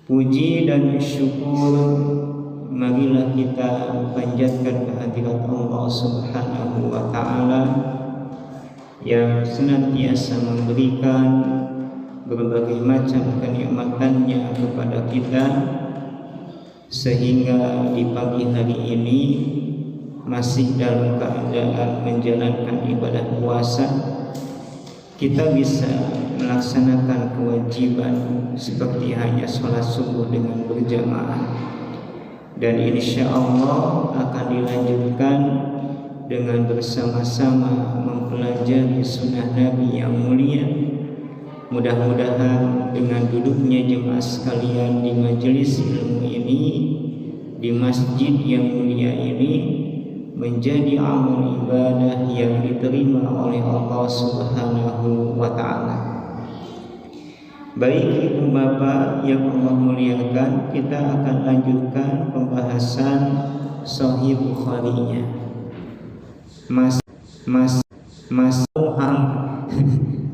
Puji dan syukur marilah kita panjatkan kehadirat Allah Subhanahu wa Ta'ala yang senantiasa memberikan berbagai macam kenikmatannya kepada kita, sehingga di pagi hari ini masih dalam keadaan menjalankan ibadah puasa, kita bisa melaksanakan kewajiban seperti hanya sholat subuh dengan berjamaah, dan insya Allah akan dilanjutkan dengan bersama-sama mempelajari sunnah Nabi yang mulia. Mudah-mudahan dengan duduknya jemaah sekalian di majelis ilmu ini, di masjid yang mulia ini, menjadi amal ibadah yang diterima oleh Allah Subhanahu wa Ta'ala. Baik ibu bapak yang Allah muliakan, kita akan lanjutkan pembahasan Sahih Bukhari-nya. Mas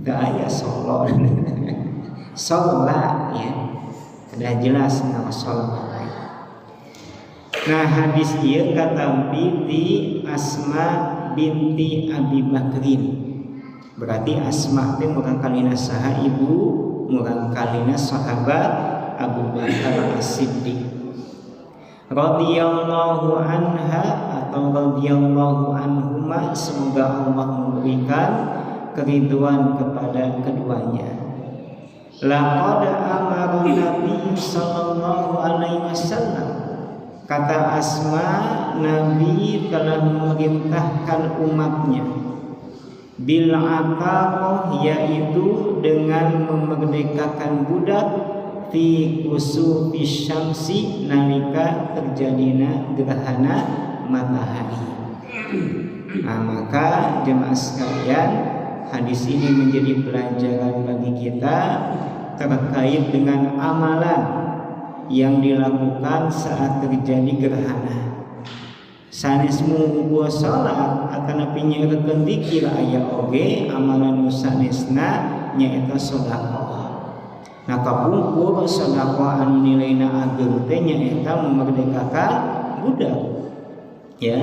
gaya solo sholat ya, sudah jelas nama sholat. Nah, hadis ieu katampi di Asma binti Abi Bakrin. Berarti Asma teh murang kalina saha ibu, murang kalina sahabat Abu Bakar As-Siddiq radhiyallahu anha atau radhiyallahu anhuma, semoga Allah memberikan keridhaan kepada keduanya. Laqad amara Nabi sallallahu alaihi wasallam, kata Asma, Nabi telah memerintahkan umatnya bil aqaqah, yaitu dengan memerdekakan budak fi kusufi syamsi, nalika terjadina gerhana matahari. Nah, maka jemaah sekalian, hadis ini menjadi pelajaran bagi kita terkait dengan amalan yang dilakukan saat terjadi gerhana. Sanes munggu salat atanapi nyarekeun zikir aya oge amalan nu sanesna nyaeta sedekah. Nah, kapungkur sedekah anu nilaina ageung teh nyaeta memerdekakan budak. Ya.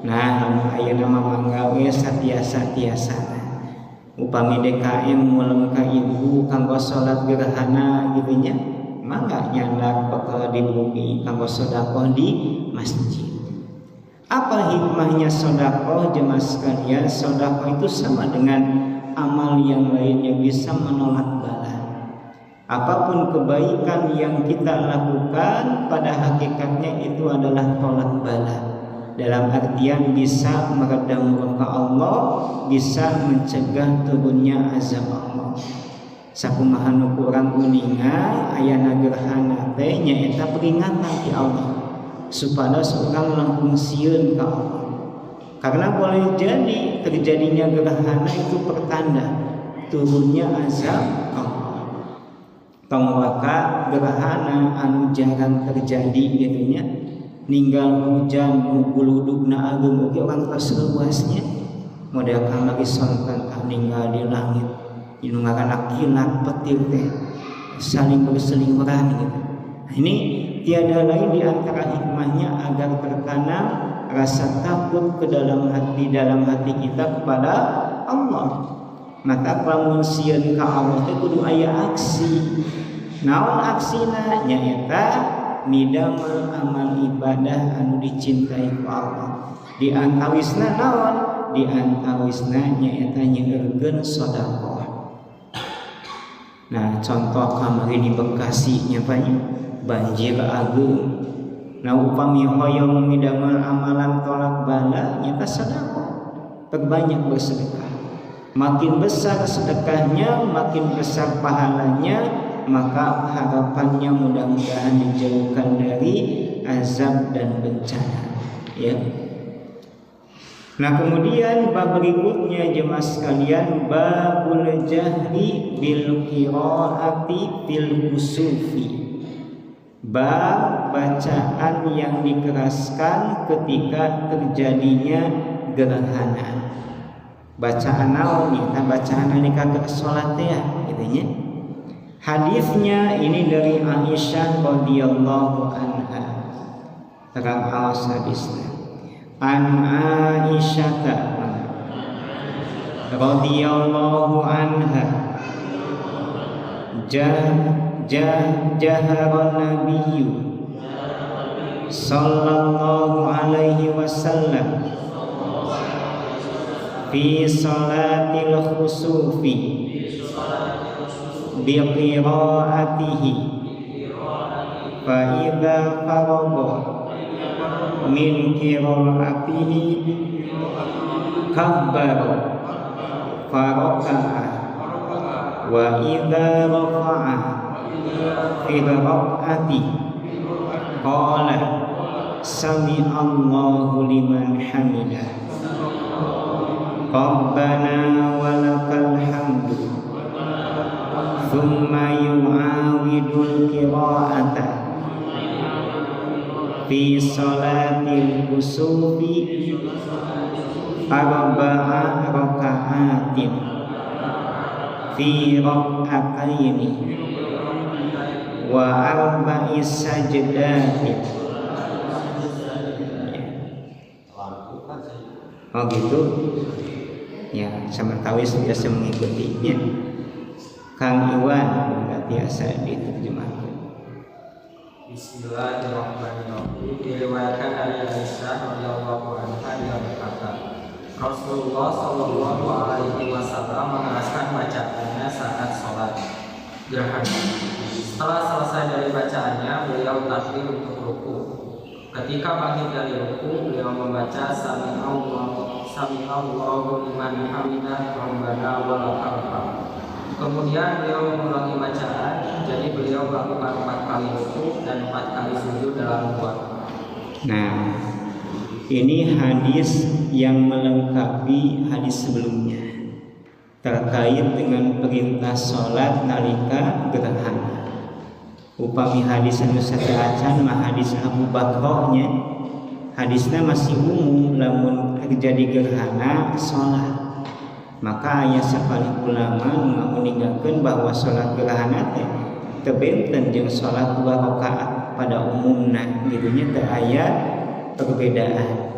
Nah, anu ayeuna mah mangga satiasa-tiasana. Upami DKM mulem ka ibu kanggo salat gerhana gitu nya, mangga nyandak bakal di bumi kanggo sedekah di masjid. Apa hikmahnya sedekah jemaah sekalian? Sedekah itu sama dengan amal yang lainnya, bisa menolak bala. Apapun kebaikan yang kita lakukan, pada hakikatnya itu adalah tolak bala. Dalam artian bisa meredam murka Allah, bisa mencegah turunnya azab Allah. Sakumaha nu kurang uninga ayana gerhana teh nyaeta peringatan ti Allah supaya seorang langkung sieun ka Allah. Karena boleh jadi terjadinya gerhana itu pertanda turunnya azab Allah. Tongwaka gerhana anu jarang terjadi gitu nya, ninggal hujan nu guludugna ageung oge orang terseluasnya, model kamari sonten ninggal di langit inu ngaranna kilat petir teh saling berseliweran gitu. Nah, ini tiada lain di antara hikmahnya agar tertanam rasa takut ke dalam hati kita kepada Allah. Maka lamun sieun ka Allah teh kudu aya aksi. Naon aksina? Nyaeta midamel amal ibadah anu dicintai ku Allah. Di antawisna naon? Di antawisna nyaeta nyeurkeun sedekah. Nah, contoh kamari di Bekasi nya banjir ageung. Nah, upami hoyong midamel amalan tolak bala nyata sedekah. Perbanyak bersedekah. Makin besar sedekahnya, makin besar pahalanya, maka harapannya mudah-mudahan dijauhkan dari azab dan bencana. Ya. Nah, kemudian bab berikutnya jemaah sekalian, babul jahri bil qiraati bil kusufi. Bab bacaan yang dikeraskan ketika terjadinya gerhana. Bacaan naon nya? Bacaan nalika salat ya, gitu nya. Hadisnya ini dari Aisyah radhiyallahu anha. Terang awas hadisnya. An Aisyah radhiyallahu anha jaharan nabiyyu sallallahu alaihi wasallam fi salatil khusufi bi qiraatihi fa idza faragha min qiraatihi kabbara faraka'a wa idza rafa'a fi rakaati qala sami Allahu liman hamidah Rabbana walakal hamdu thumma yu'awidul qira'ata fi salatil kusufi arba'a raka'atin fi raka'ataini wa arba'i sajdatin. Oh gitu ya, sama tawis biasa mengikutinya. Kang Iwan nggak biasa diterjemahkan. Bismillahirrahmanirrahim. Diriwayatkan dari Aisyah radhiyallahu anha dia berkata, Rasulullah Shallallahu Alaihi Wasallam mengeraskan bacaannya saat sholat gerhana. Setelah selesai dari bacaannya, beliau takbir untuk ruku. Ketika bangkit dari ruku, beliau membaca Sami Allahu liman hamidah Rabbana walakal hamd. Kemudian beliau mengulangi bacaan, jadi beliau melakukan 4 kali ruku dan 4 kali sujud dalam dua. Nah, ini hadis yang melengkapi hadis sebelumnya terkait dengan perintah sholat nalika gerhana. Upami hadis anu sateraacan mah hadis Abu Bakrahnya, hadisnya masih umum lamun terjadi gerhana sholat. Maka aya sapalih ulama meninggalkan bahwa sholat gerhana teu benten jeung sholat 2 rakaat pada umumna, gitunya teu aya perbedaan.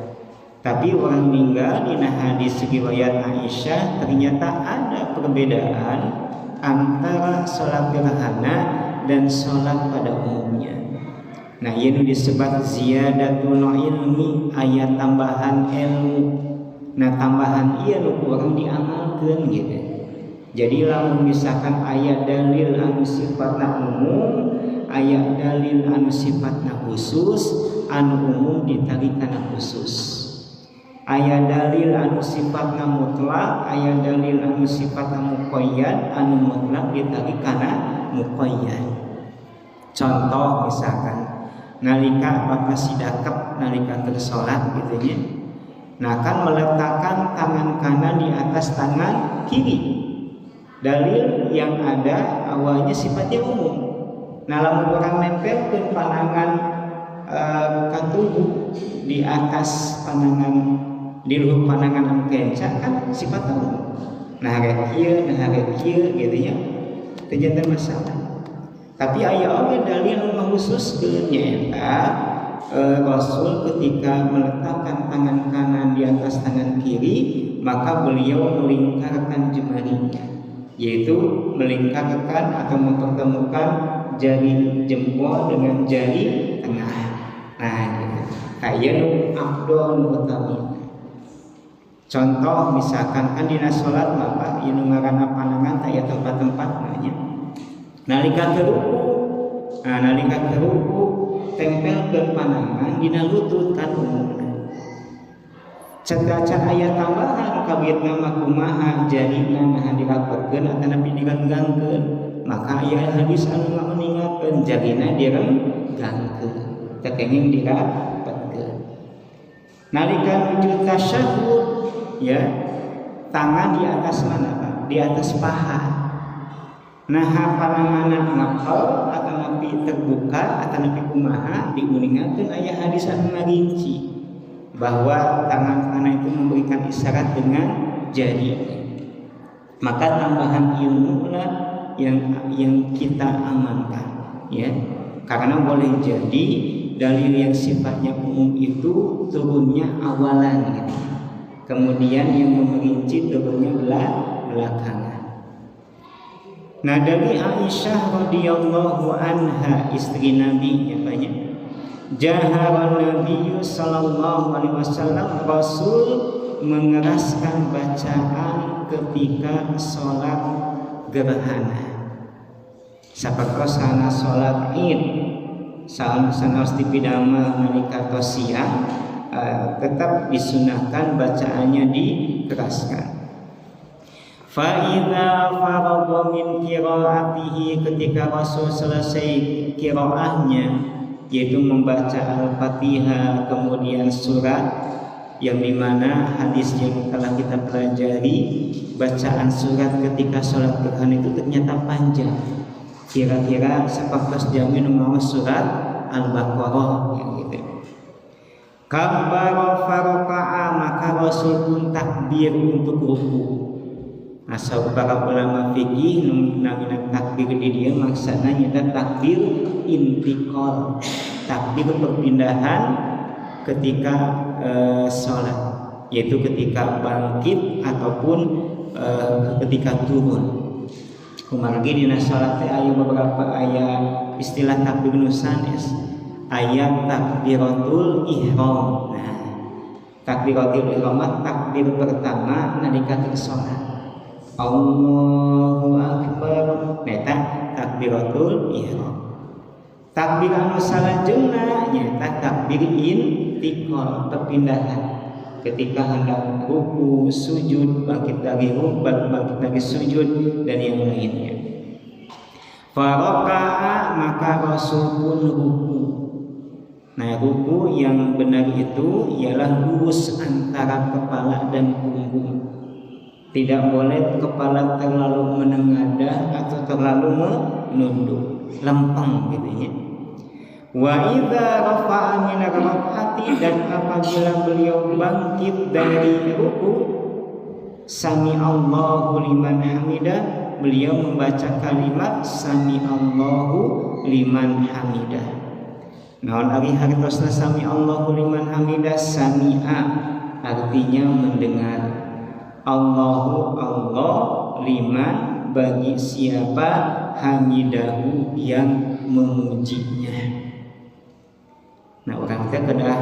Tapi orang meninggal dina hadis riwayat Aisyah ternyata ada perbedaan antara sholat gerhana dan sholat pada umumnya. Nah, ini disebut ziyadatul ilmi, ayat tambahan ilmu. Nah, tambahan ieu nu kurang diamalkeun gitu. Jadi lamun misalkan ayat dalil anu sifatna umum, ayat dalil anu sifatna khusus, anu umum ditarik kana khusus. Ayat dalil anu sifatna mutlak, ayat dalil anu sifatna muqayyad, anu mutlak ditarik kana muqayyad. Contoh misalkan nalika bapak sidakep nalika keur salat gitu nya. Nah, kan meletakkan tangan kanan di atas tangan kiri. Dalil yang ada awalnya sifatnya umum. Nah, lamun orang nempelkeun panangan ka tubuh di atas panangan, di luhur panangan anu kenca kan sifatnya umum. Nah, rek kieu gitu nya. Teu janten masalah. Tapi aya oge dalil anu khususkeun nyaeta Rasul ketika meletakkan tangan kanan di atas tangan kiri, maka beliau melingkarkan jemarinya, yaitu melingkarkan atau mempertemukan jari jempol dengan jari tengah. Nah, gitu. Kayak afdol utami. Contoh misalkan kan dina salat Bapak ieu ngaranna panangan aya tempat-tempat nanya. Nalika keruku tempelkeun panangan dina lutut kan umumna. Cedacan aya tambahan kabitna mah kumaha jarina nahan dirapetkeun atawa napi diganggangkeun. Maka aya hadis anu nganingatkeun jarina direnggangkeun, teu kenging dirapetkeun. Nalika nuju tasyahud ya, tangan di atas mana Pak? Di atas paha. Nah, pananganna ngapal atau napi terbuka atau napi kumaha diuningakeun aya hadis anu ngarinci bahwa tangan kanan itu memberikan isyarat dengan jari. Maka tambahan ilmu lah yang kita amankan, ya. Karena boleh jadi dalil yang sifatnya umum itu turunnya awalan, gitu. Kemudian yang memerinci turunnya belakangan. Nah, dari Aisyah radhiyallahu anha, istri Nabi, katanya, jahara Nabi sallallahu alaihi wasallam, Rasul mengeraskan bacaan ketika sholat gerhana. Sapertosana sholat Id, sanos dipidama nalika siang, tetap disunahkan bacaannya dikeraskan. Fa idza faragha min qiraatihi, ketika Rasul selesai qiraahnya, yaitu membaca Al-Fatihah kemudian surat, yang dimana hadis yang telah kita pelajari, bacaan surat ketika sholat gerhana itu ternyata panjang, kira-kira 14 jam mau surat Al-Baqarah, gitu. Kabbara faraka'a, maka Rasul pun takbir untuk ruku. Asal para ulama fikih namina takbir di dia maksudnya nyata takbir intiqal, takbir perpindahan ketika sholat, yaitu ketika bangkit ataupun ketika turun. Kumargi dina sholat ayat beberapa ayat istilah takbir nusanes, ayat takbiratul ihram. Nah, takbiratul ihram takbir pertama nalika sholat. Allahu akbar, neta takbiratul ihram. Takbir anu salajengna nyata takbir intiqal, perpindahan ketika hendak ruku, sujud, bangkit dari ruku, bangkit dari sujud, dan yang lainnya. Faraka'a, maka Rasul pun ruku. Nah, ruku yang benar itu ialah lurus antara kepala dan punggung. Tidak boleh kepala terlalu menengadah atau terlalu menunduk, lempeng gitu ya. Wa idza rafa'a min rak'ati, dan apabila beliau bangkit dari ruku, sami Allahu liman hamidah, beliau membaca kalimat sami Allahu liman hamidah. Naon ari hartosna sami Allahu liman hamidah, sami'a artinya mendengar, Allahu Allah liman bagi siapa, hamidahu yang memujinya. Nah, orang teh kedah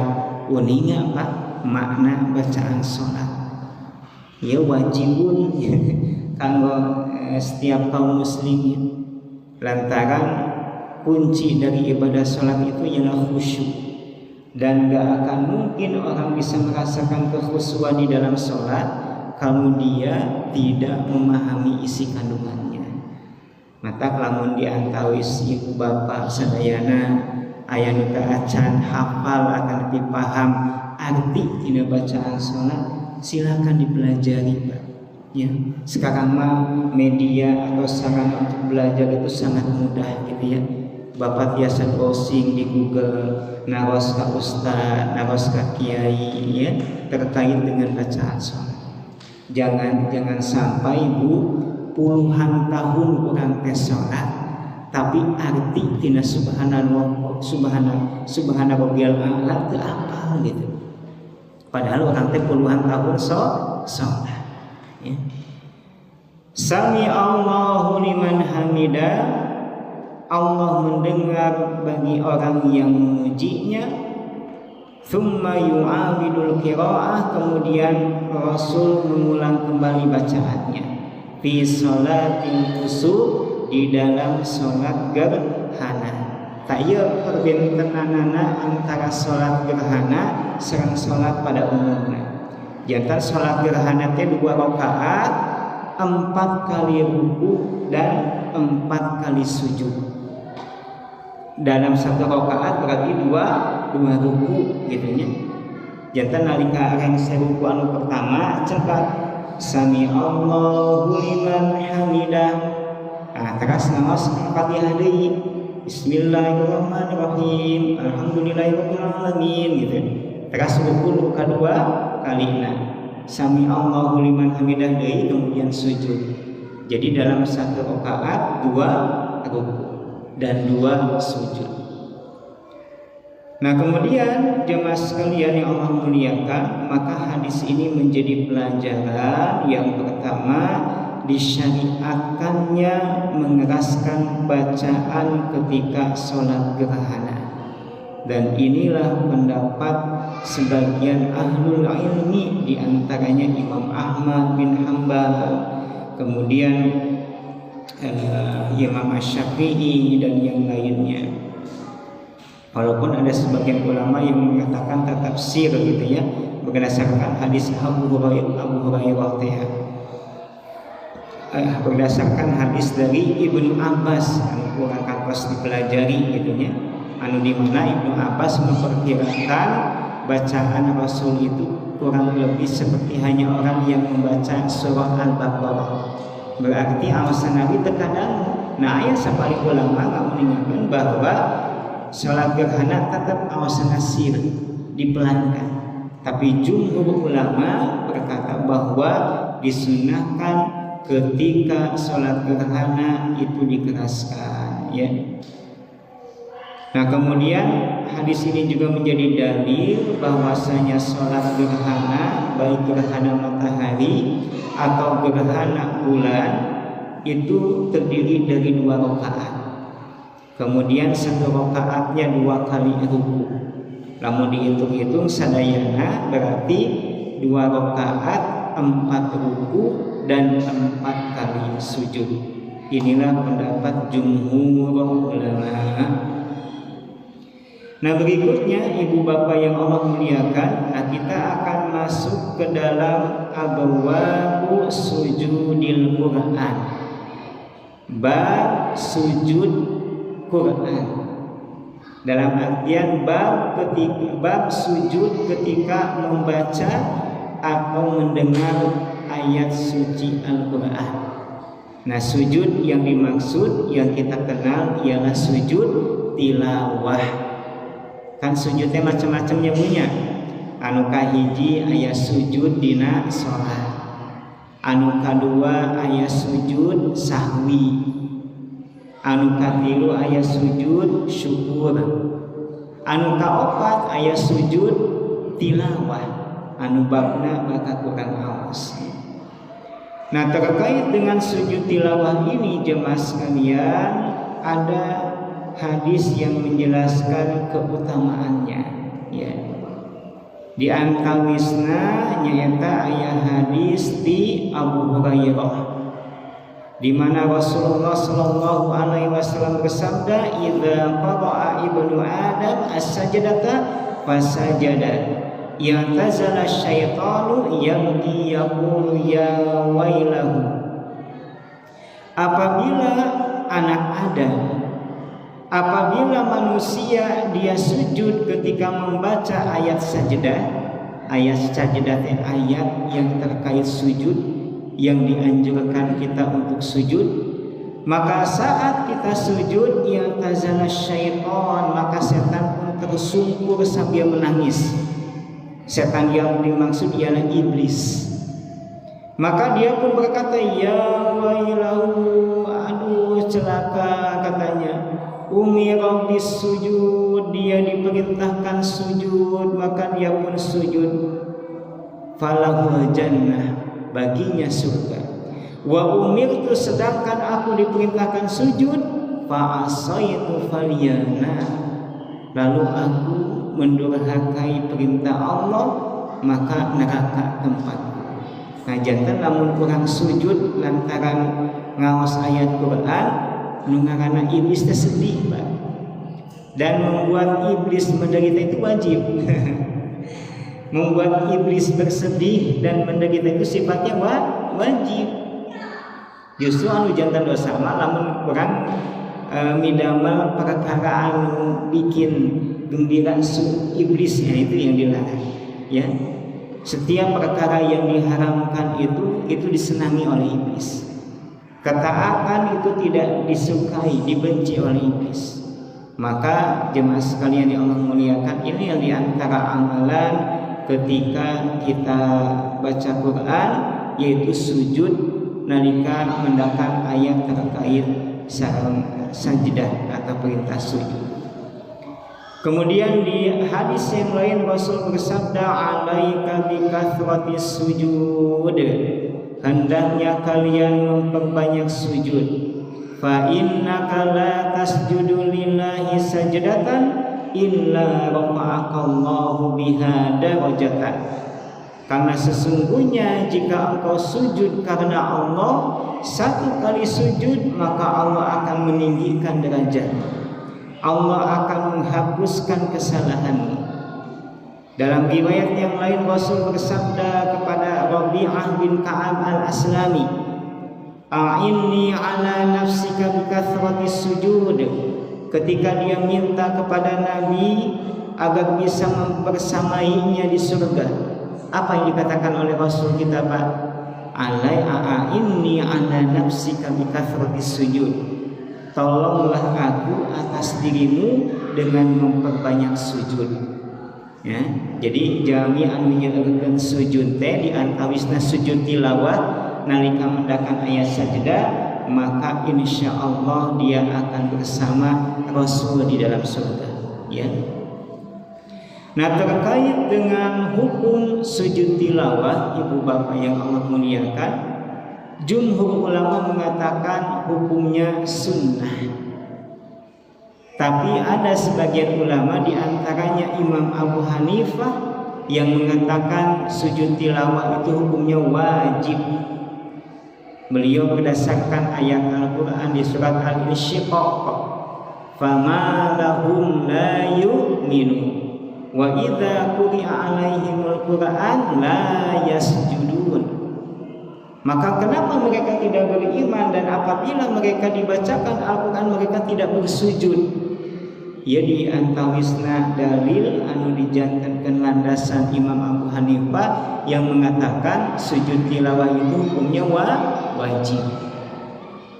uninga apa makna bacaan sholat. Ya wajibun kanggo setiap kaum muslimin, lantaran kunci dari ibadah sholat itu ialah khusyuk, dan gak akan mungkin orang bisa merasakan kekhusyuan di dalam sholat kalau dia tidak memahami isi kandungannya. Mata lamun diantawis ibu bapak sadayana aya nu acan hafal akan lebih paham arti tina bacaan sholat, silakan dipelajari, Pak. Ya, sekarang mah media atau sarana untuk belajar itu sangat mudah gitu ya. Bapak biasa browsing di Google, naros ka ustaz, naros ka kiai ya, terkait dengan bacaan sholat. Jangan sampai puluhan tahun orang tes sholat, tapi arti tina subhanallah subhanarabbiyal a'la teu apal gitu. Padahal orang teh puluhan tahun sholat. Ya. Sami Allahu liman hamidah, Allah mendengar bagi orang yang memujinya. Thumma yu'awidul qira'ah, kemudian Rasul mengulang kembali bacaannya. Fi sholatil kusuf, di dalam sholat gerhana. Taya perbentenanana antara sholat gerhana sareng sholat pada umumnya. Jantan sholat gerhana teh 2 rakaat, 4 kali ruku dan 4 kali sujud. Dalam 1 rakaat berarti 2 ruku gitu nya. Jantan nalika areng ruku anu pertama cepat sami Allahu liman hamidah. Terus ngaos Fatihah deui. Bismillahirrahmanirrahim. Alhamdulillahirabbil alamin gitu. Terus ruku kedua kalina sami Allahu liman hamidah deui, kemudian sujud. Jadi dalam satu rakaat 2 ruku dan 2 sujud. Nah kemudian jemaah sekalian yang Allah muliakan, maka hadis ini menjadi pelajaran yang pertama, disyariatkannya mengeraskan bacaan ketika sholat gerhana. Dan inilah pendapat sebagian ahlul ilmi, diantaranya Imam Ahmad bin Hanbal, kemudian Imam Asy-Syafi'i dan yang lainnya. Walaupun ada sebagian ulama yang mengatakan tafsir gitu ya, berdasarkan hadis Abu Hurairah berdasarkan hadis dari Ibnu Abbas, anu kurang kantos dipelajari gitu ya, anu di mana Ibnu Abbas memperkirakan bacaan Rasul itu kurang lebih seperti hanya orang yang membaca surah Al-Baqarah. Berarti alasan Nabi terkadang, nah ayat sampai ulama mengingatkan bahwa sholat gerhana tetap alasan asir dipelankan. Tapi jumhur ulama berkata bahwa disunahkan ketika sholat gerhana itu dikeraskan ya. Nah kemudian hadis ini juga menjadi dalil bahwasanya sholat gerhana, baik gerhana matahari atau gerhana bulan, itu terdiri dari 2 rakaat. Kemudian 1 rakaatnya 2 kali ruku. Lamun dihitung-hitung sadayana berarti 2 rakaat 4 ruku dan 4 kali sujud. Inilah pendapat jumhur ulama. Nah berikutnya ibu bapak yang Allah muliakan, nah kita akan masuk ke dalam abwabu sujudil Quran, bab sujud Quran. Dalam artian bab sujud ketika membaca atau mendengar ayat suci Al-Quran. Nah sujud yang dimaksud yang kita kenal ialah sujud tilawah. Kan sujudnya macam-macamnya punya. Anu kahiji aya sujud dina sholat, anu kadua aya sujud sahwi, anu katilu aya sujud syukur, anu kaopat aya sujud tilawah, anu babna maka kurang awas. Nah terkait dengan sujud tilawah ini jemaah sekalian, ada hadis yang menjelaskan keutamaannya ya. Di antawisna nyaeta aya hadis di Abu Hurairah di mana Rasulullah sallallahu alaihi wasallam bersabda, "Idza qara'a ibnu Adam as-sajdata fasajada, yantazala syaitanu yabki yaqulu ya wailahu." Apabila manusia dia sujud ketika membaca ayat sajdah, ayat yang terkait sujud yang dianjurkan kita untuk sujud, maka saat kita sujud yantazala syaitan, maka setan pun tersungkur sambil menangis. Setan yang dimaksud ialah iblis. Maka dia pun berkata, ya wailahu, aduh celaka katanya. Umira bis sujud, dia diperintahkan sujud, maka dia pun sujud. Falahul jannah, baginya surga. Wa umirtu, sedangkan aku diperintahkan sujud, fa asaitu falyana, lalu aku mendurhakai perintah Allah, maka neraka tempatku. Nah jantan lamun kurang sujud lantaran ngaos ayat Quran, nungarana iblis sedih, Pak. Dan membuat iblis menderita itu wajib. Membuat iblis bersedih dan menderita itu sifatnya wajib. Justru anu jantan dosa mah lamun kurang midamel perkara anu bikin gembira iblisnya, itu yang dilarang. Ya. Setiap perkara yang diharamkan itu disenangi oleh iblis. Ketaatan itu tidak disukai, dibenci oleh iblis. Maka jemaah sekalian yang Allah muliakan, ini yang diantara amalan ketika kita baca Quran, yaitu sujud nalika mendakan ayat terkait sareng sajdah atau perintah sujud. Kemudian di hadis yang lain Rasul bersabda, alaika bikathratis sujud, hendaknya kalian memperbanyak sujud. Fa innaka la tasjudu lillahi sajdatan illa rafa'akallahu biha darajatan. Karena sesungguhnya jika engkau sujud karena Allah, satu kali sujud maka Allah akan meninggikan derajat. Allah akan menghapuskan kesalahanmu. Dalam riwayat yang lain Rasul bersabda kepada Rabi'ah bin Ka'ab al-Aslami, a'inni ala nafsika bikathratis sujud. Ketika dia minta kepada Nabi agar bisa mempersamainya di surga, apa yang dikatakan oleh Rasul kita, Pak? A'inni ala nafsika bikathratis sujud. Tolonglah aku atas dirimu dengan memperbanyak sujud. Ya, jadi jami'an menyelesaikan sujud teh di antawisna sujud tilawah nalika mendakan ayat sajdah, maka insya Allah dia akan bersama Rasul di dalam surga. Ya. Nah, terkait dengan hukum sujud tilawah, ibu bapak yang Allah muliakan, jumhur ulama mengatakan hukumnya sunnah. Tapi ada sebagian ulama di antaranya Imam Abu Hanifah yang mengatakan sujud tilawah itu hukumnya wajib. Beliau berdasarkan ayat Al-Quran di surat Al-Insyiqaq, fama lahum la yu'minu wa idza quri'a alaihimul Qur'an la yasjudun. Maka kenapa mereka tidak beriman dan apabila mereka dibacakan Al-Quran mereka tidak bersujud? Ya di antawisna dalil anu dijantankan landasan Imam Abu Hanifah yang mengatakan sujud tilawah itu hukumnya wajib.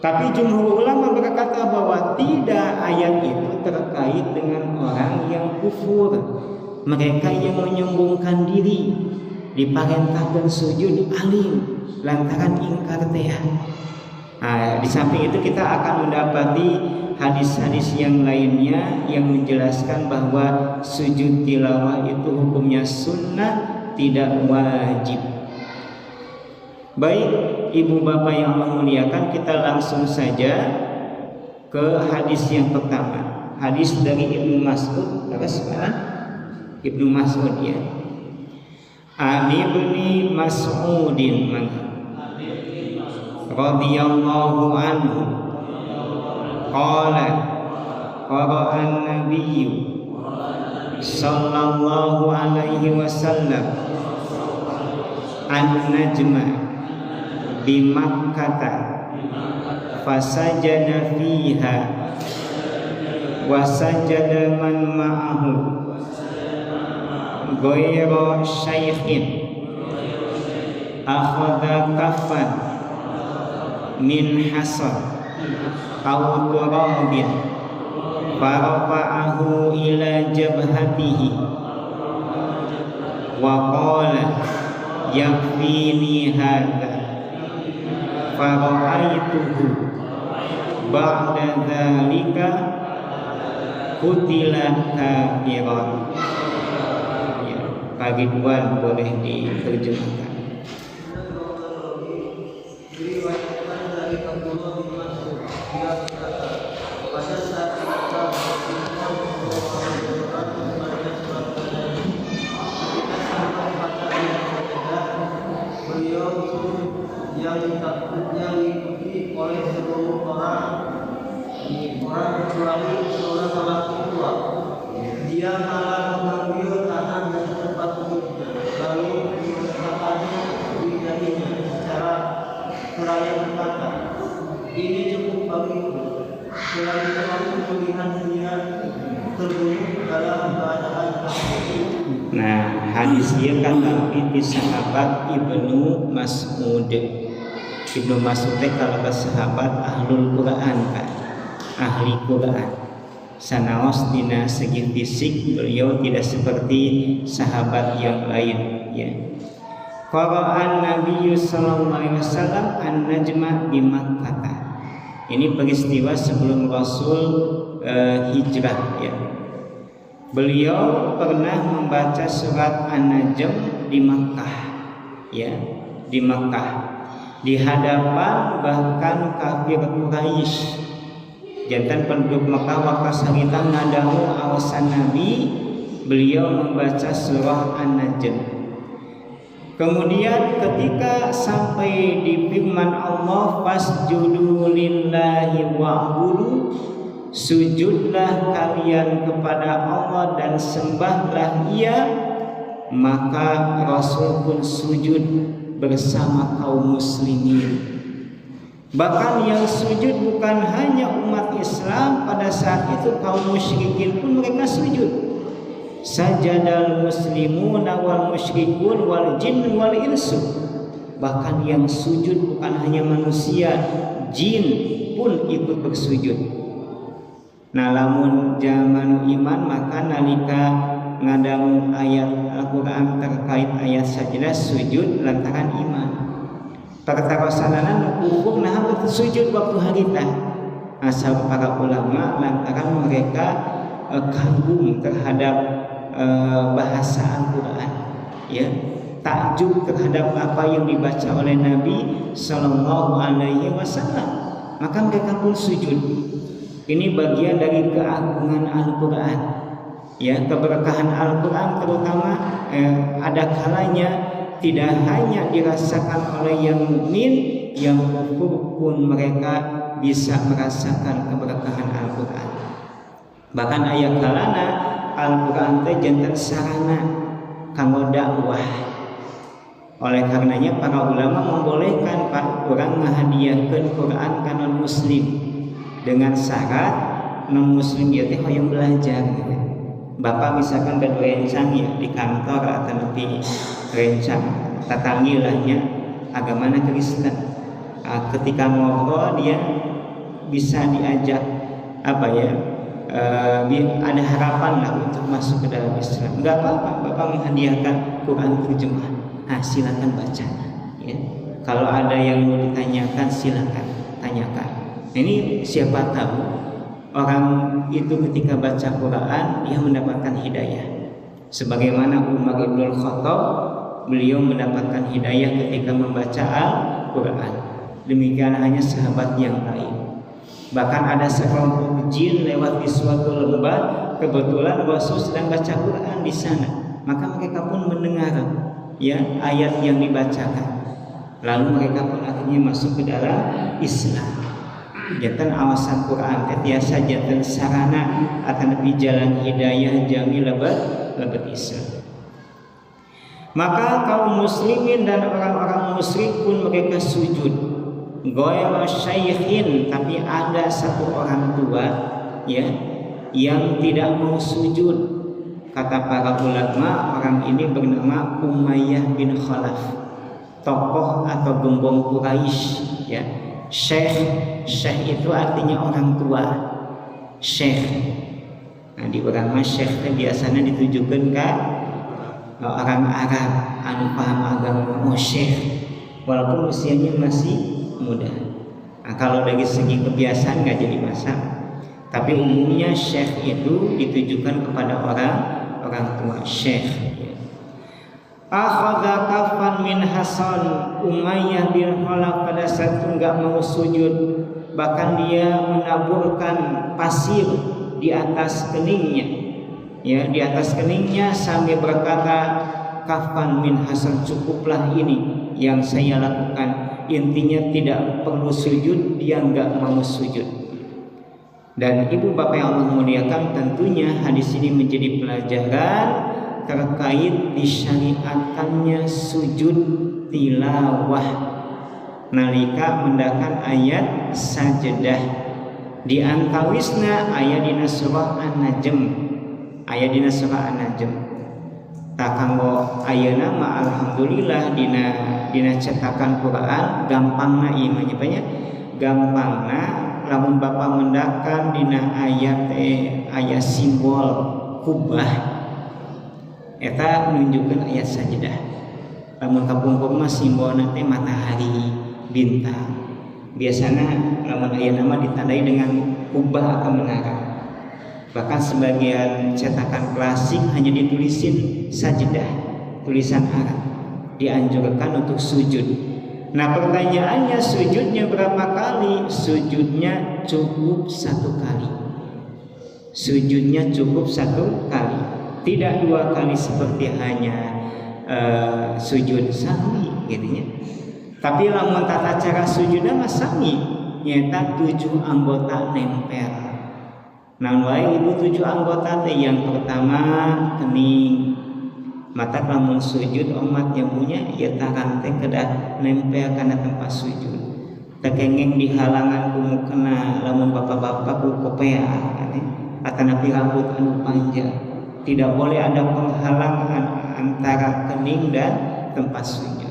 Tapi jumhur ulama berkata bahwa tidak, ayat itu terkait dengan orang yang kufur, mereka yang menyombongkan diri, diperintahkan sujud alim lantaran ingkar teh. Nah, di samping itu kita akan mendapati hadis-hadis yang lainnya yang menjelaskan bahwa sujud tilawah itu hukumnya sunnah, tidak wajib. Baik, ibu bapak yang Allah muliakan, kita langsung saja ke hadis yang pertama. Hadis dari Ibnu Mas'ud, Ibnu Mas'ud ya. Ani bin Mas'udin radhiyallahu anhu qala qara'an nabiyyu sallallahu alaihi wasallam an-najma bi Makkah fasajada fiha wa sajada man ma'ahu ghayra syaikhin akhadha kaffan min hasan aw turabin farafa'ahu ila jabhatihi wa qala yakfini hadha fara'aituhu ba'da dhalika qutila kafiran. Ya, pagi bulan boleh diterjemahkan. Diriwayatkan dari Abdullah bin Mas'ud, dia berkata, pada saat kita berkumpul membaca surat Al-Qur'an, ketika sampai pada ayat sajdah, beliau sujud yang diikuti oleh seluruh orang kecuali seorang lelaki tua. Dia malah mengambil tangan dan tempat sujudnya, lalu meletakkannya di dahinya secara seraya berkata, ini cukup bagiku. Selain itu aku melihat dia terbunuh dalam keadaan kafir. Nah, hadis dia kata itu sahabat Ibnu Mas'ud. Ibnu Mas'ud kalau sahabat ahlul Quran kan, ahli Quran. Sanaos dina segi fisik beliau tidak seperti sahabat yang lain ya. qara'an Nabi sallallahu alaihi wasallam an-najma bi Makkah. Ini peristiwa sebelum Rasul hijrah ya. Beliau pernah membaca surat An-Najm di Makkah ya, di Makkah di hadapan bahkan kafir Quraisy. Jantan penduduk Makkah waktu sarita ngadamu awasan Nabi, beliau membaca surah An-Najm. Kemudian ketika sampai di firman Allah fasjudu lillahi wa'budu, sujudlah kalian kepada Allah dan sembahlah Ia, maka Rasul pun sujud bersama kaum muslimin. Bahkan yang sujud bukan hanya umat Islam, pada saat itu kaum musyrikin pun mereka sujud. Sajadal muslimuna wal musyrikun wal jin wal insu. Bahkan yang sujud bukan hanya manusia, jin pun ikut bersujud. Nah, lamun zaman iman maka nalika ngadamu ayat Al-Quran terkait ayat sajadah sujud lantaran iman. Pertarosanana kufur nah sujud waktu harita. Asal para ulama lantaran mereka kagum terhadap bahasa Al-Quran, ya, takjub terhadap apa yang dibaca oleh Nabi Sallallahu Alaihi Wasallam, maka mereka pun sujud. Ini bagian dari keagungan Al-Quran, ya, keberkahan Al-Quran terutama ada kalanya tidak hanya dirasakan oleh yang mukmin, yang kufur pun mereka bisa merasakan keberkahan Al-Quran. Bahkan ayat kalana Al-Quran teh jantan sarana kanggo dakwah. Oleh karenanya para ulama membolehkan pak orang ngahadiahkeun Quran ka non muslim dengan syarat non muslim ya teh hoyong belajar. Bapak misalkan berencang ya di kantor atau di rencang tatangilahnya agamana Kristen. Ketika ngobrol dia bisa diajak apa ya? Ada harapan lah untuk masuk ke dalam Islam. Enggak apa-apa, Bapak menghadiahkan Quran terjemah. Silakan baca. Ya. Kalau ada yang mau ditanyakan, silakan tanyakan. Ini siapa tahu orang itu ketika baca Quran dia mendapatkan hidayah. Sebagaimana Umar ibn Khattab, beliau mendapatkan hidayah ketika membaca Al-Quran. Demikian hanya sahabat yang lain. Bahkan ada sekelompok jin lewat di suatu lembah, kebetulan Rasul sedang baca Quran di sana, maka mereka pun mendengar ya ayat yang dibacakan, lalu mereka pun akhirnya masuk ke dalam Islam. Jantan awasan Quran tiasa jantan sarana akan lebih jalan hidayah jami lebat Islam. Maka kaum muslimin dan orang-orang musyrik pun mereka sujud. Goyal syaikhin, tapi ada satu orang tua ya yang tidak mau sujud. Kata para ulama, orang ini bernama Umayyah bin Khalaf, tokoh atau gembong Quraisy ya. Syekh itu artinya orang tua. Syekh. Nah, di agama syekh biasanya ditujukan ke orang Arab anu paham agama, syekh walaupun usianya masih muda. Nah, kalau dari segi kebiasaan nggak jadi masalah. Tapi umumnya syekh itu ditujukan kepada orang tua, syekh. Akhadha kafan min Hasan, Umayyah bin Khalaf pada saat itu nggak mau sujud, bahkan dia menaburkan pasir di atas keningnya, ya di atas keningnya sambil berkata, kafan min Hasan, cukuplah ini yang saya lakukan. Intinya tidak perlu sujud, dia nggak mau sujud. Dan ibu bapak yang Allah muliakan, tentunya hadis ini menjadi pelajaran terkait disyariatkannya sujud tilawah nalika mendakan ayat sajadah. Di antawisna ayat dina surah An-Najm, ayat dina surah An-Najm. Tak kanggo ayeuna mah alhamdulillah dina cetakan Quran gampangna ieu mah nya gampangna lamun Bapak mendakan dina ayat ayat simbol kubah eta nunjukkeun ayat sajadah. Lamun kapungkur mah simbolna teh matahari, bintang. Biasanya lamun aya nama ditandai dengan kubah atau menara. Bahkan sebagian cetakan klasik hanya ditulisin sajadah, tulisan Arab. Dianjurkan untuk sujud. Nah pertanyaannya, sujudnya berapa kali? Sujudnya cukup 1 kali. Sujudnya cukup 1 kali, tidak 2 kali seperti hanya sujud sahwi gitu ya. Tapi lamun tata cara sujudnya mah sami, nyata 7 anggota nempel. Naon wae ibu 7 anggota teh. Yang pertama kening. Mata lamun sujud umat yang punya ya tangan teh kedah nempel kana tempat sujud. Tekengeng di halangan kumukena lamun bapak-bapak ku kopea atanapi rambut anu panjang. Tidak boleh ada penghalangan antara kening dan tempat sujud.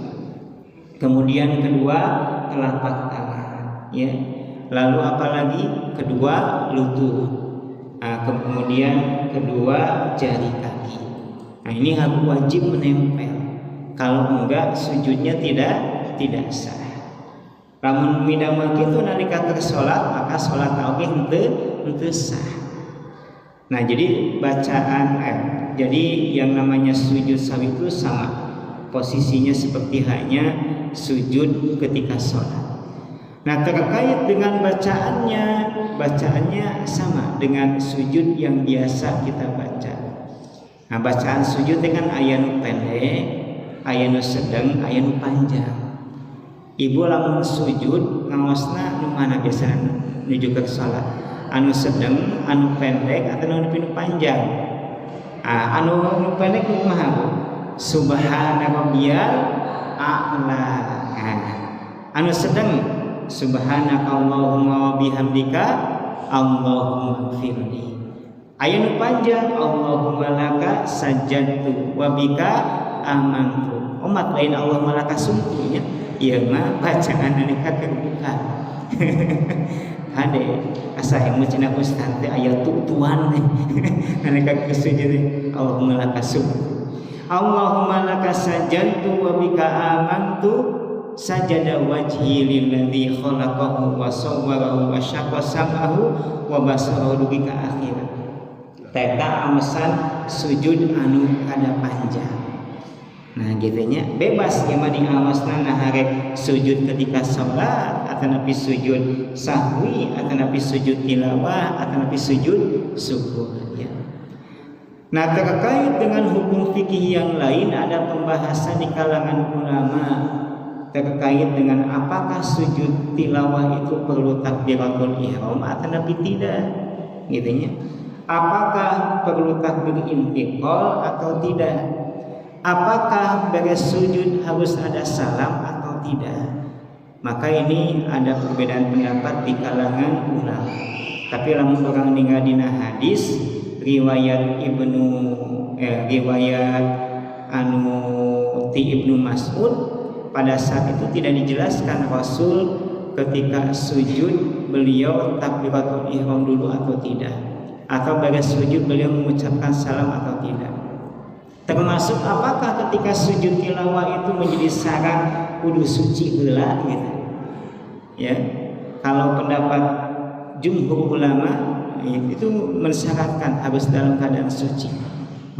Kemudian kedua telapak tangan, ya. Lalu apalagi? Kedua lutut. Kemudian kedua jari kaki. Nah ini harus wajib menempel. Kalau enggak sujudnya tidak sah. Lamun midamel kitu nalika keur salat maka salat oge henteu sah. Nah jadi bacaan jadi yang namanya sujud sahwi itu sama posisinya seperti hanya sujud ketika sholat. Nah terkait dengan bacaannya sama dengan sujud yang biasa kita baca. Nah bacaan sujud dengan aya nu pendek, aya nu sedeng, aya nu panjang. Ibu lamun sujud ngaosna nu mana biasana nuju ke sholat? Anu sedeng, anu pendek, atau anu panjang? Anu pendek kumaha? Subhana rabbiyal a'la. Anu sedeng subhanaka Allahumma wa bihamdika Allahumma ighfirli. Aya nu panjang Allahumma laka sajadtu wa bika amantu. Umat lain Allahumma laka sumpunya ieu mah bacaan nalika keur buka. Hade asa yang cenah ustaz teh aya tutuan nalika keur sujud Allahumma laka sumpu. Allahumma laka sajadtu wa bika amantu sajada wajhi lilladzi khalaqahu wa sawwarahu wa syaqqa sam'ahu wa basarahu bika akhirat. Teta amesan sujud anu kada panjang. Nah gitunya bebas ya mah diawasna naharek sujud ketika salat atau napi sujud sahwi atau napi sujud tilawah atau napi sujud syukur ya. Nah terkait dengan hukum fikih yang lain ada pembahasan di kalangan ulama terkait dengan apakah sujud tilawah itu perlu takbiratul ihram atau napi tidak gitunya. Apakah perlu takbir intiqal atau tidak? Apakah beres sujud harus ada salam atau tidak? Maka ini ada perbedaan pendapat di kalangan ulama. Tapi lamun orang ningali dina hadis riwayat Ibnu Mas'ud pada saat itu tidak dijelaskan Rasul ketika sujud beliau takbiratul ihram dulu atau tidak, atau beres sujud beliau mengucapkan salam atau tidak. Termasuk apakah ketika sujud tilawah itu menjadi syarat kudu suci heula gitu. Ya. Kalau pendapat jumhur ulama itu mensyaratkan harus dalam keadaan suci.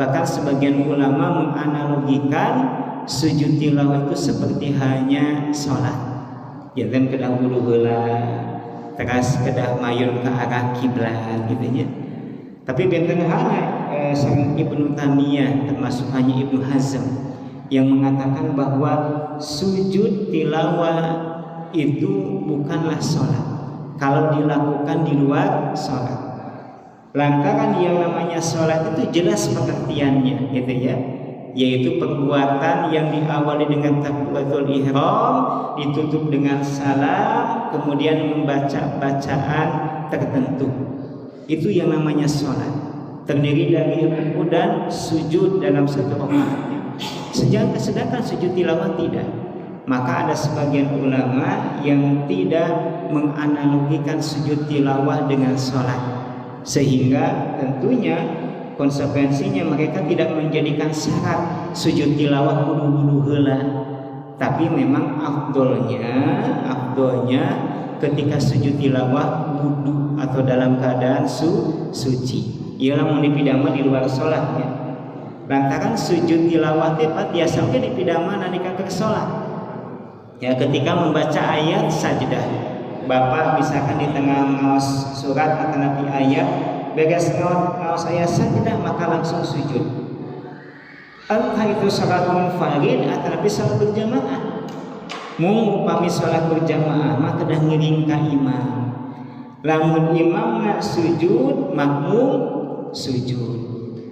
Bahkan sebagian ulama menganalogikan sujud tilawah itu seperti hanya sholat. Jangan kedah wudhu heula, terus kedah mayun ke arah kiblat gitu nya. Tapi benten sang Ibnu Taimiyah termasuk hanya Ibnu Hazm yang mengatakan bahwa sujud tilawah itu bukanlah sholat kalau dilakukan di luar sholat. Lantaran yang namanya sholat itu jelas pengertiannya gitu ya, yaitu perbuatan yang diawali dengan takbiratul ihram, ditutup dengan salam, kemudian membaca bacaan tertentu. Itu yang namanya sholat, terdiri dari ruku dan sujud dalam satu rakaat. Sedangkan sujud tilawah tidak. Maka ada sebagian ulama yang tidak menganalogikan sujud tilawah dengan sholat, sehingga tentunya konsekuensinya mereka tidak menjadikan syarat sujud tilawah wudu heula, tapi memang afdolnya ketika sujud tilawah wudu atau dalam keadaan suci. Ialah mau dipidama di luar sholatnya. Lantaran sujud tilawah tepat biasa oke dipidama nalika keur sholat. Ya ketika membaca ayat sajdah. Bapak misalkan di tengah ngaos surat atau nabi ayat, beres ngaos ayat sajdah maka langsung sujud. Entah itu salat munfarid atau nabi salat berjamaah. Mung upami salat berjamaah maka kedah ngiring ka imam. Lamun imam nak sujud, makmum sujud.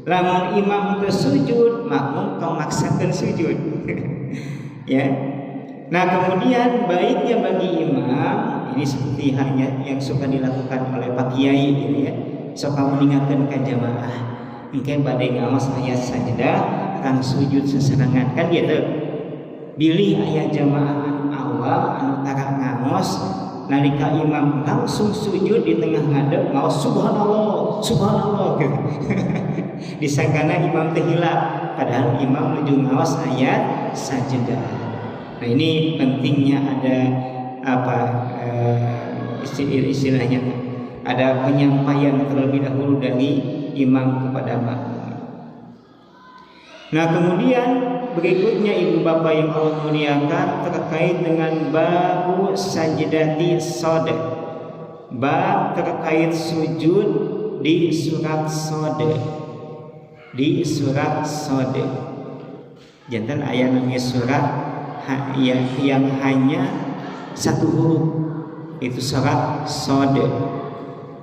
Lamun imam teu sujud, makmum tong maksakeun sujud. Ya. Nah, kemudian baiknya bagi imam ini seperti hanya yang suka dilakukan oleh Pak Kiai gitu ya. Suka meninggalkan ka jamaah. Engke bade ngaos ayat sajdah kang sujud sesarangan kan gitu. Bilih ayat jamaah anu awal anu tara ngaos nalika imam langsung sujud di tengah ngadeg ngaos subhanallah gitu. Disangkana imam teh hilap padahal imam nuju ngaos ayat sajdah. Nah ini pentingnya ada istilahnya ada penyampaian terlebih dahulu dari imam kepada makmum. Nah kemudian berikutnya ibu bapak yang Allah muliakan terkait dengan babu sajdati sode, bab terkait sujud di surat sode, jantan ayat namanya surat yang hanya satu huruf, itu surat sode.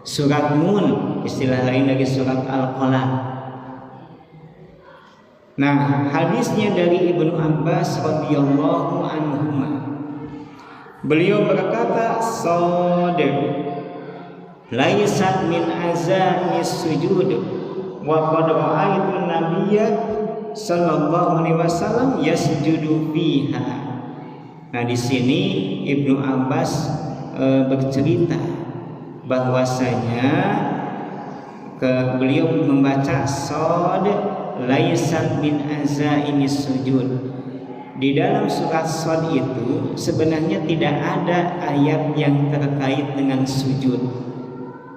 Surat Nun istilah lain lagi surat Al-Qalam. Nah hadisnya dari Ibnu Abbas radhiyallahu anhuma, beliau berkata sode laisat min azami sujud wa qad ra'aitu nabiyya sallallahu alaihi wasallam yasjudu fiha. Nah di sini Ibnu Abbas bercerita bahwasanya beliau membaca sod laisat min azaimi sujud. Di dalam surat sod itu sebenarnya tidak ada ayat yang terkait dengan sujud.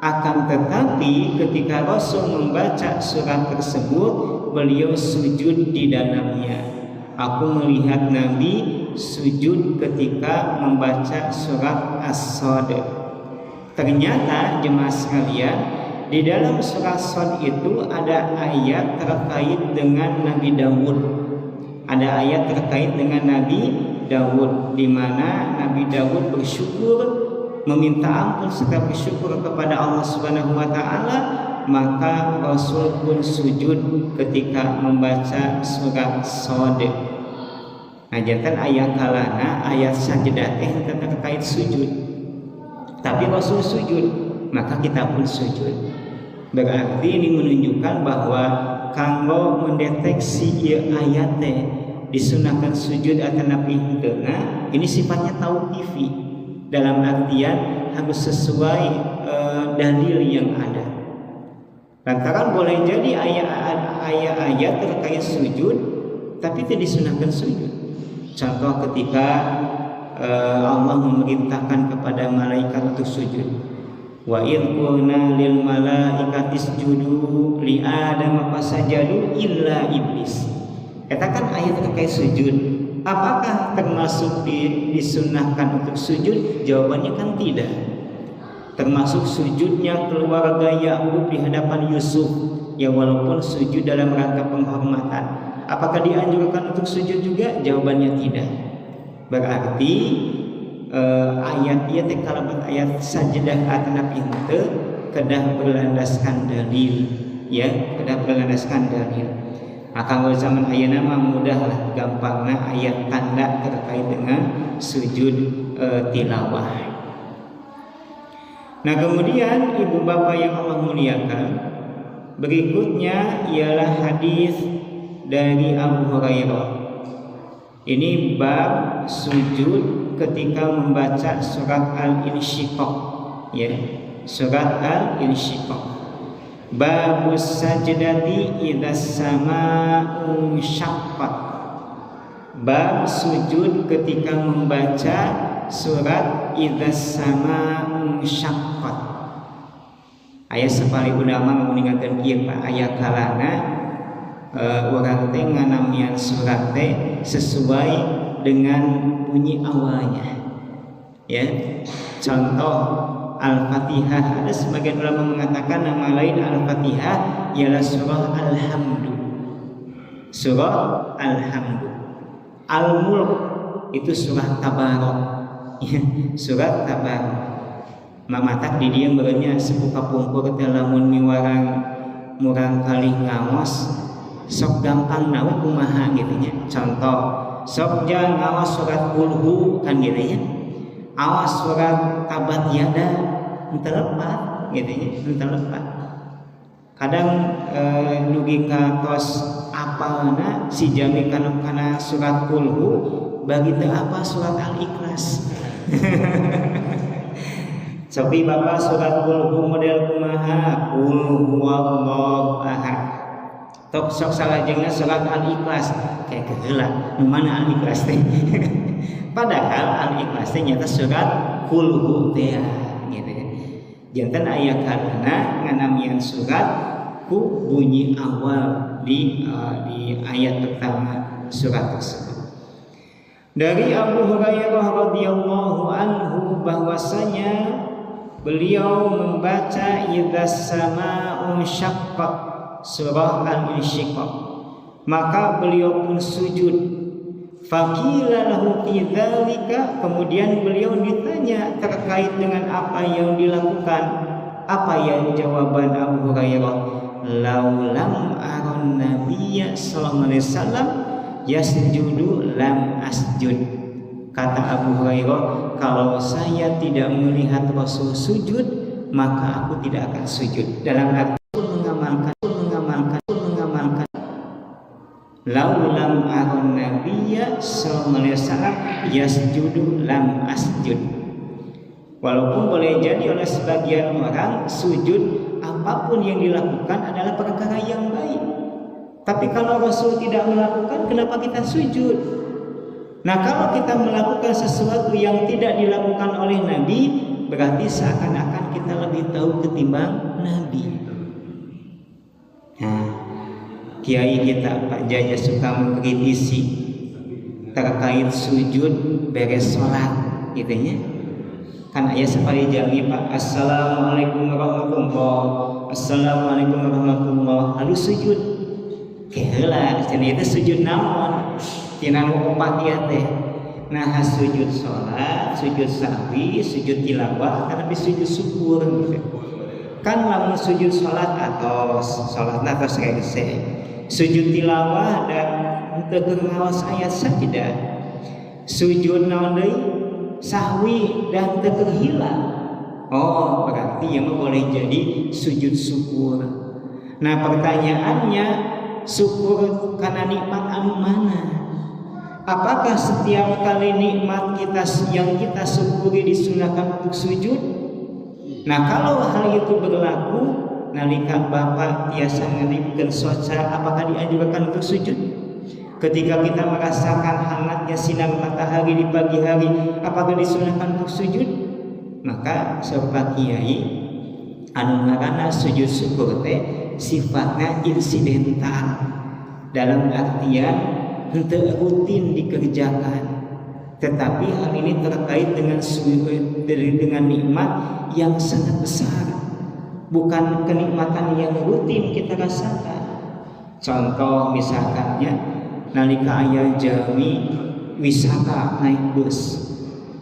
Akan tetapi ketika Rasul membaca surat tersebut, beliau sujud di dalamnya. Aku melihat Nabi sujud ketika membaca surat As-Sod. Ternyata jemaah sekalian, di dalam surat Sod itu ada ayat terkait dengan Nabi Daud. Ada ayat terkait dengan Nabi Daud, di mana Nabi Daud bersyukur, meminta ampun serta bersyukur kepada Allah Subhanahu wa taala, maka Rasul pun sujud ketika membaca surat Sod. Nah, jantan ayat kalana ayat sajdah terkait sujud. Tapi Rasul sujud, maka kita pun sujud. Berarti ini menunjukkan bahwa kanggo mendeteksi ieu ayat teh disunahkan sujud atau napi tengah, ini sifatnya tauqifi. Dalam artian harus sesuai dalil yang ada. Lantaran boleh jadi ayat-ayat terkait sujud, tapi tidak disunahkan sujud. Contoh ketika Allah memerintahkan kepada malaikat untuk sujud. Wa idh qulna lil malaikati isjudu li Adam fasajadu illa iblis. Katakan ayat terkait sujud. Apakah termasuk disunahkan untuk sujud? Jawabannya kan tidak. Termasuk sujudnya keluarga Yakub di hadapan Yusuf, ya walaupun sujud dalam rangka penghormatan. Apakah dianjurkan untuk sujud juga? Jawabannya tidak. Berarti ayat ieu teh kalabat ayat sajdah atana pintu kedah berlandaskan dalil, ya, kedah berlandaskan dalil. Akan zaman ayeuna mah mudahlah, gampangna ayat tanda terkait dengan sujud tilawah. Nah kemudian ibu bapak yang Allah muliakan, berikutnya ialah hadis dari Abu Hurairah. Ini bab sujud ketika membaca surat Al-Insyiqaq, ya, surat Al-Insyiqaq. Babus sajdati idzas sama'u syaqqat. Bab sujud ketika membaca surat idzas sama'u syaqqat. Aya sapali ulama meninggalkan kieu Pak, aya kalana urang teh nganamian surat teh sesuai dengan bunyi awalnya. Ya. Contoh Al-Fatihah, ada sebagian ulama mengatakan nama lain Al-Fatihah ialah surah Al-Hamdu. Surah Al-Hamdu. Al-Mulk itu surah Tabarok. Surat Tabarok. Mamatak di dia berenya sebuka pungkur teh lamun miwarang murang kali ngaos sok gampang nawe kumaha gitu nya. Contoh, sok jang ngaos surat Qulhu kan gitu ya. Awas surat Tabat Yada henteu lepat gitu ya, henteu lepat. Kadang dugi ka tos apalna si jami kana surat Qulhu bagi teu apa surat Al-Ikhlas. Sopi Bapak surat Qulhu model kumaha? Qul huwallahu ahad. Tok sok salajengna surat Al-Ikhlas kayak keheula nu mana Al-Ikhlas teh. Padahal Al-Ikhlas teh nyata surat Qulhu teh gitu ya. Janten aya kalana nganamian surat ku bunyi awal di ayat pertama surat tersebut. Dari Abu Hurairah radhiyallahu anhu bahwasanya beliau membaca idzas sama'u syaqqat surah Al-Insyiqaq, maka beliau pun sujud. Faqila lahu fi dzalika, kemudian beliau ditanya terkait dengan apa yang dilakukan. Apa yang jawaban Abu Hurairah? Laulam aron nabiyya sallallahu alaihi wasallam yasjudu lam asjud. Kata Abu Hurairah, kalau saya tidak melihat Rasul sujud, maka aku tidak akan sujud. Dalam arti mengamalkan laulam aron nabiyya sallallahu alaihi wasallam yasjudu lam asjud. Walaupun boleh jadi oleh sebagian orang sujud apapun yang dilakukan adalah perkara yang baik. Tapi kalau Rasul tidak melakukan, kenapa kita sujud? Nah, kalau kita melakukan sesuatu yang tidak dilakukan oleh Nabi, berarti seakan-akan kita lebih tahu ketimbang Nabi. Nah, kiai kita Pak Jaya suka mengkritisi terkait sujud beres sholat gitu ya. Kan aya sapari jami Pak, assalamualaikum warahmatullahi, assalamualaikum warahmatullahi, lalu sujud keheula cenah itu sujud naon tina nu opat ieu teh. Nah, sujud sholat, sujud sahwi, sujud tilawah, tapi sujud syukur gitu. Kan lamun sujud sholat atau sholatna tos rese, sujud tilawah dan teu ngaos ayat sajadah, sujud naon deui sahwi dan teu hilang. Oh, berarti yang boleh jadi sujud syukur. Nah, pertanyaannya, syukur karena nikmat anu mana? Apakah setiap kali nikmat yang kita syukuri disunahkan untuk sujud? Nah, kalau hal itu berlaku, nalika Bapak tiasa ngadipkeun soca, apakah dianjurkan untuk sujud? Ketika kita merasakan hangatnya sinar matahari di pagi hari, apakah disunahkan untuk sujud? Maka sahabat kiai anu ngaranna sujud syukur teh sifatnya insidental, dalam artian henteu rutin dikerjakan, tetapi hal ini terkait dengan nikmat yang sangat besar, bukan kenikmatan yang rutin kita rasakan. Contoh misalkannya nalika aya jami wisata naik bus,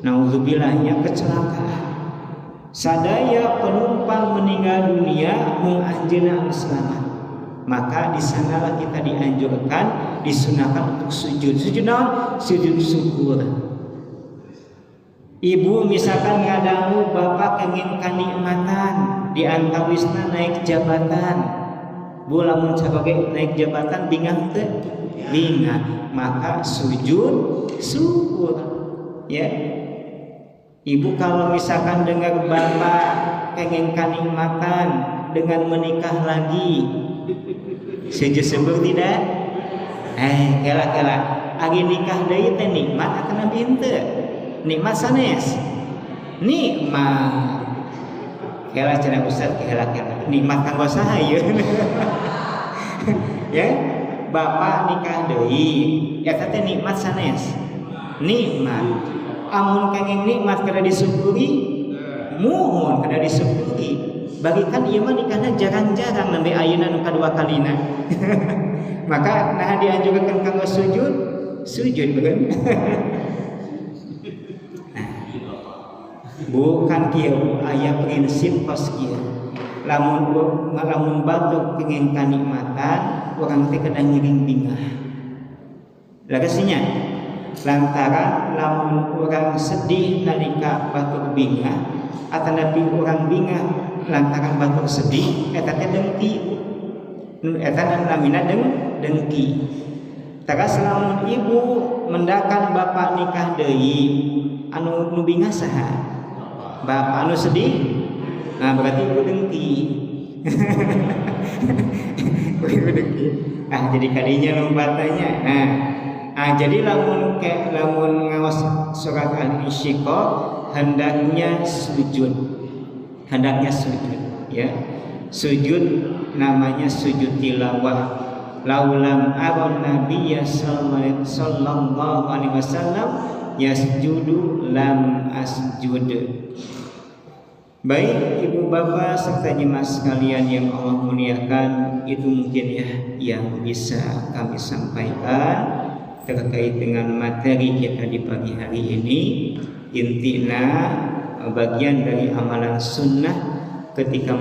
naudzubillah kecelakaan, sadaya penumpang meninggal dunia mung anjeunna selamat, maka di sanalah kita dianjurkan, disunahkan untuk sujud. Sujud naon? Sujud syukur. Ibu misalkan ngadangu bapak kenging kanikmatan di antawisna naik jabatan. Bu lamun cakoge naik jabatan bingang teu? Bingang. Maka sujud syukur. Ya. Ibu kalau misalkan dengar bapak kenging kanikmatan dengan menikah lagi. Sejuk tidak? Kela agi nikah deui teh nikmat akan nabi henteu. Nikmat sanes. Nikmat. Kela cenah Ustaz kela. Nikmat kanggo saha ieu? Ya, bapak nikah deui. Eta teh nikmat sanes. Nikmat. Amun kenging nikmat kada disyukuri, muhun kada disyukuri. Bagikan ieu mah nikahna jarang-jarang nembe ayeuna nu kadua kalina. Maka nah dianjurkeun kanggo sujud bukan? Bukan kieu aya prinsip kos kieu. Lamun batuk pengen kanikmatan, orang teh kada ngiring bingah. Lagasinya lantaran lamun orang sedih nalika batuk bingah atau nabi orang bingah lantaran batuk sedih eta teh dengki. Eta namina dengki. Tegas lamun ibu mendakan bapak nikah deui anu nu bingah saha? Bapak anu sedih. Nah berarti ibu dengki. Ibu dengki. Jadi kadinya lompatanya. Jadi lamun ngaos surat Al-Insyiqaq hendaknya sujud. Ya. Sujud namanya sujud tilawah. Laulam aron nabiyya sallallahu alaihi wasallam yasjudu lam asjud. Baik ibu bapak serta jemaah sekalian yang Allah muliakan, itu mungkin ya yang bisa kami sampaikan terkait dengan materi kita di pagi hari ini. Intina bagian dari amalan sunnah ketika